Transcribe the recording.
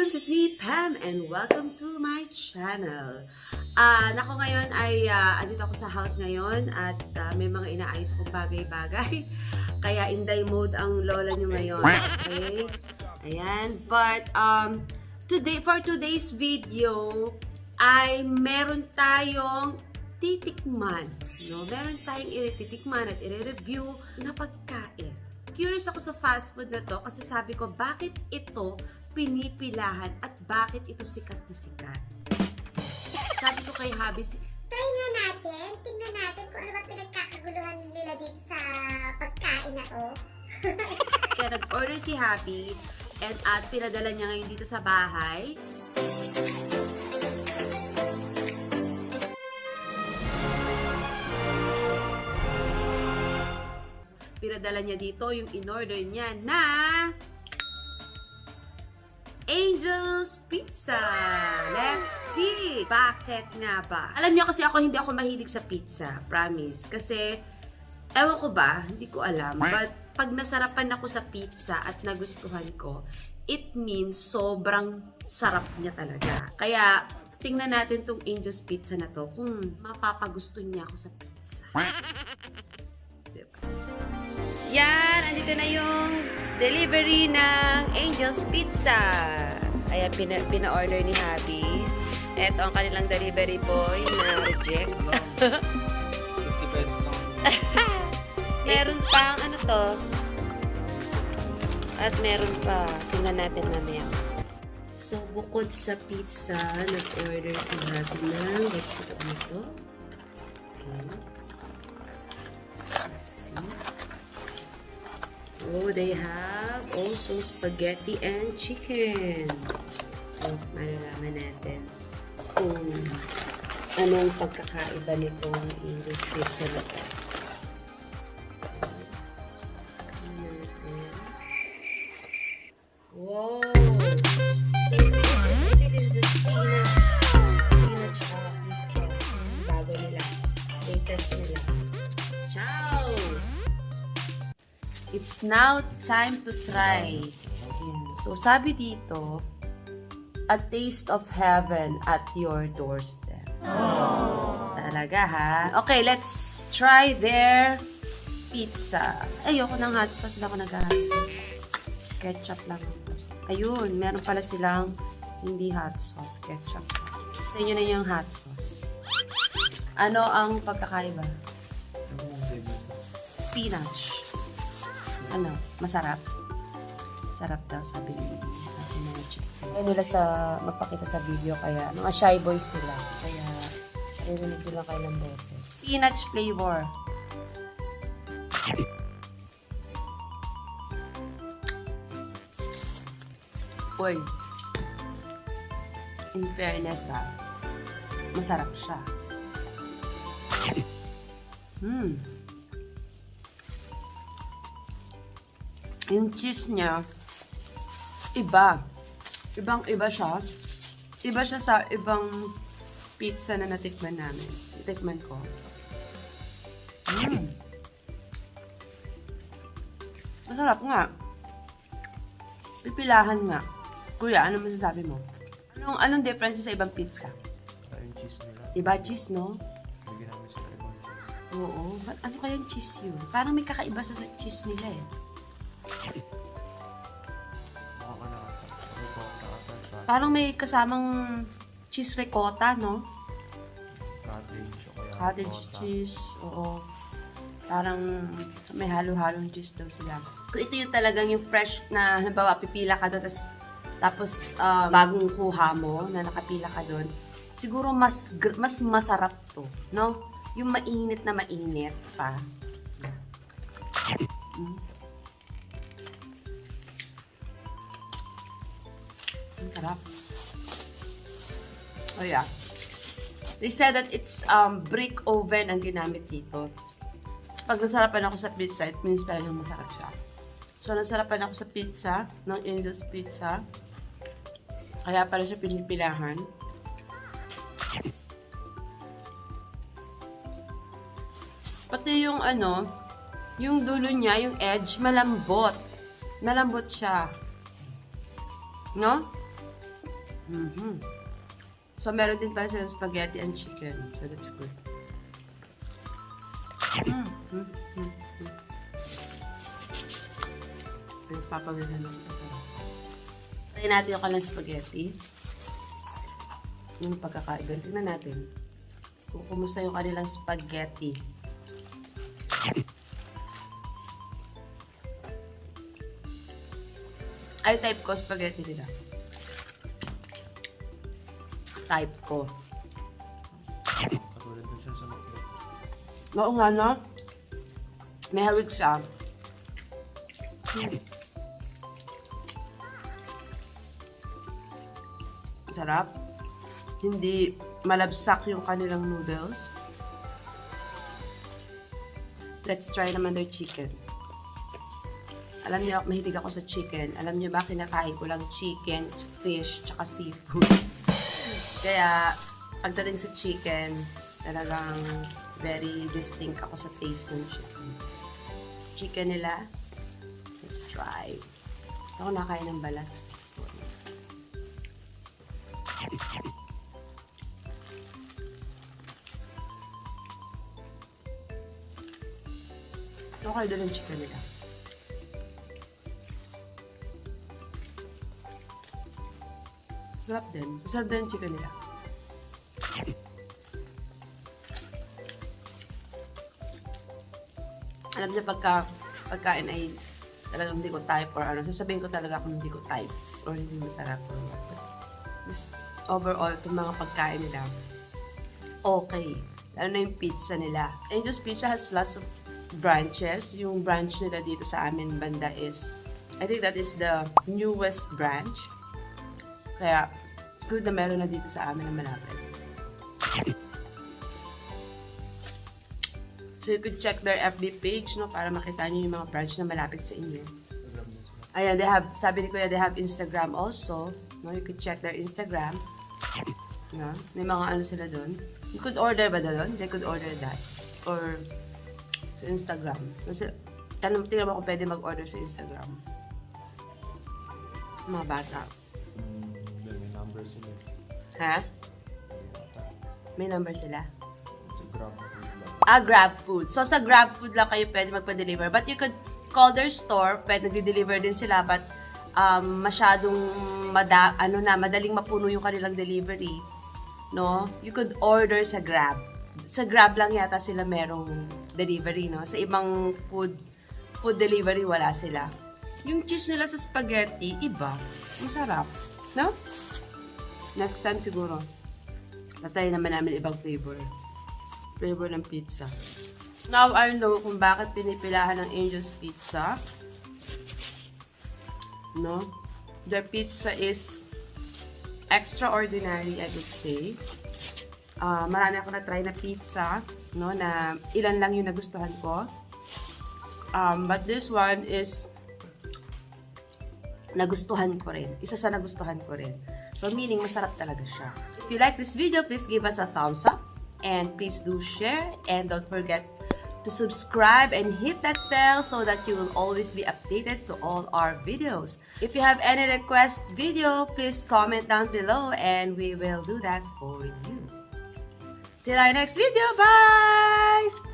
everyone, it's me, Pam, and welcome to my channel. Nako ngayon ay andito ako sa house ngayon at may mga inaayos akong bagay-bagay. Kaya inday mode ang lola nyo ngayon. Okay? Ayan. But for today's video ay meron tayong titikman. No? Meron tayong ititikman at i-review na pagkain. Curious ako sa fast food na to kasi sabi ko, bakit ito pinipilahan at bakit ito sikat na sikat? Sabi ko kay Habi, tingnan natin kung ano ba pinagkakaguluhan nila dito sa pagkain na to. Kaya nag-order si Habi at pinadala niya ngayon dito sa bahay. Pinadala niya dito yung in-order niya na Angelspizza. Let's see! Bakit nga ba? Alam niyo kasi hindi ako mahilig sa pizza. Promise. Kasi, ewan ko ba, hindi ko alam. But, pag nasarapan ako sa pizza at nagustuhan ko, it means sobrang sarap niya talaga. Kaya, tingnan natin tong Angelspizza na to kung mapapagusto niya ako sa pizza. Diba? Yan! Andito na yung delivery ng Angelspizza. Ayan, pina-order ni Habi. Ito ang kanilang delivery boy na reject. 50 pesos lang. Meron pang ano to. At meron pa. Tingnan natin mamaya. So, bukod sa pizza, nag-order si Habi ng, let's see ano to. Okay. Let's see. Oh, they have also spaghetti and chicken. So, malalaman natin kung anong pagkakaiba nitong Angelspizza na ito. Wow! So, it is the spinach sauce. Bago nila. Latest nila. Ciao! It's now time to try. Ayan. So, sabi dito, a taste of heaven at your doorstep. Oh. Talaga, ha? Okay, let's try their pizza. Ayoko ng hot sauce. Hindi ako nag-hot sauce. Ketchup lang. Ayun, meron pala silang hindi hot sauce. Ketchup. Gusto nyo na yung hot sauce. Ano ang pagkakaiba? Spinach. Ano, masarap. Sarap daw, sabi nila. Ay nila sa magpakita sa video, kaya mga shy boys sila. Kaya narinig nila kayo ng boses. Spinach flavor. Uy. In fairness, masarap siya. Yung cheese niya, iba. Ibang-iba siya. Iba siya sa ibang pizza na natikman namin. Natikman ko. Masarap nga. Pipilahan nga. Kuya, ano masasabi mo? Anong difference sa ibang pizza? Yung cheese nila. Iba cheese, no? Lagyan namin sa ibang cheese. Oo. Ano kayang cheese yun? Parang may kakaiba sa cheese nila eh. Parang may kasamang cheese ricotta, no? Cottage cheese, oo. Parang may halo-halong cheese daw sila. Kung ito yung talagang yung fresh na, halimbawa, pipila ka doon, tapos bagong kuha mo, na nakapila ka doon, siguro mas masarap to, no? Yung mainit na mainit pa. Ang sarap. Oh yeah. They said that it's brick oven ang ginamit dito. Pag nasarapan ako sa pizza, it means talagang masarap siya. So, nasarapan ako sa pizza, ng Angelspizza. Kaya pala siya pinipilahan. Pati yung yung dulo niya, yung edge, malambot. Malambot siya. No? So, meron din pala silang spaghetti and chicken. So, that's good. Papawilan lang ito. Try natin yung kanilang spaghetti. Yung pagkakaiba. Tingnan natin kung kumusta yung kanilang spaghetti. Ay, type ko spaghetti nila. Type ko. Katulad din siya sa McDo. Oo nga, no? May hawig siya. Sarap. Hindi malabsak yung kanilang noodles. Let's try naman their chicken. Alam niyo, mahilig ako sa chicken. Alam niyo ba, kinakain ko lang chicken, fish, tsaka seafood. Kaya, pagdating sa chicken, talagang very distinct ako sa taste ng chicken. Chicken nila, let's try. Ako nakain ng balat. Sorry. Okay doon yung chicken nila. Sarap din. Sarap din yung chicken nila. Alam niyo, pagkain ay talagang hindi ko type or ano, sasabihin ko talaga kung hindi ko type or hindi masarap. Just overall, itong mga pagkain nila, okay. Lalo na yung pizza nila. Angel's Pizza has lots of branches. Yung branch nila dito sa amin banda is, I think that is the newest branch. Kaya, good na meron na dito sa amin na malapit. So, you could check their FB page, no, para makita nyo yung mga branch na malapit sa inyo. Ayan, they have, sabi ni Kuya, they have Instagram also. No, you could check their Instagram. No, may mga ano sila doon. You could order ba doon? They could order that. Or sa Instagram. Kasi, tingnan mo kung pwede mag-order sa Instagram. Mga bata. May number sila. Ha? May number sila? Sa Grab Food lang. Grab Food. So, sa Grab Food lang kayo pwede magpa-deliver. But you could call their store. Pwede nag-deliver din sila. But, masyadong madaling mapuno yung kanilang delivery. No? You could order sa Grab. Sa Grab lang yata sila merong delivery, no? Sa ibang food delivery, wala sila. Yung cheese nila sa spaghetti, iba. Masarap. No? Next time siguro. Tatry naman namin ibang flavor. Flavor ng pizza. Now, I know kung bakit pinipilahan ng Angel's Pizza. No? Their pizza is extraordinary, I would say. Marami ako na-try na pizza, no, na ilan lang yung nagustuhan ko. But this one is nagustuhan ko rin. Isa sa nagustuhan ko rin. So, meaning, masarap talaga siya. If you like this video, please give us a thumbs up. And please do share. And don't forget to subscribe and hit that bell so that you will always be updated to all our videos. If you have any request video, please comment down below and we will do that for you. Till our next video, bye!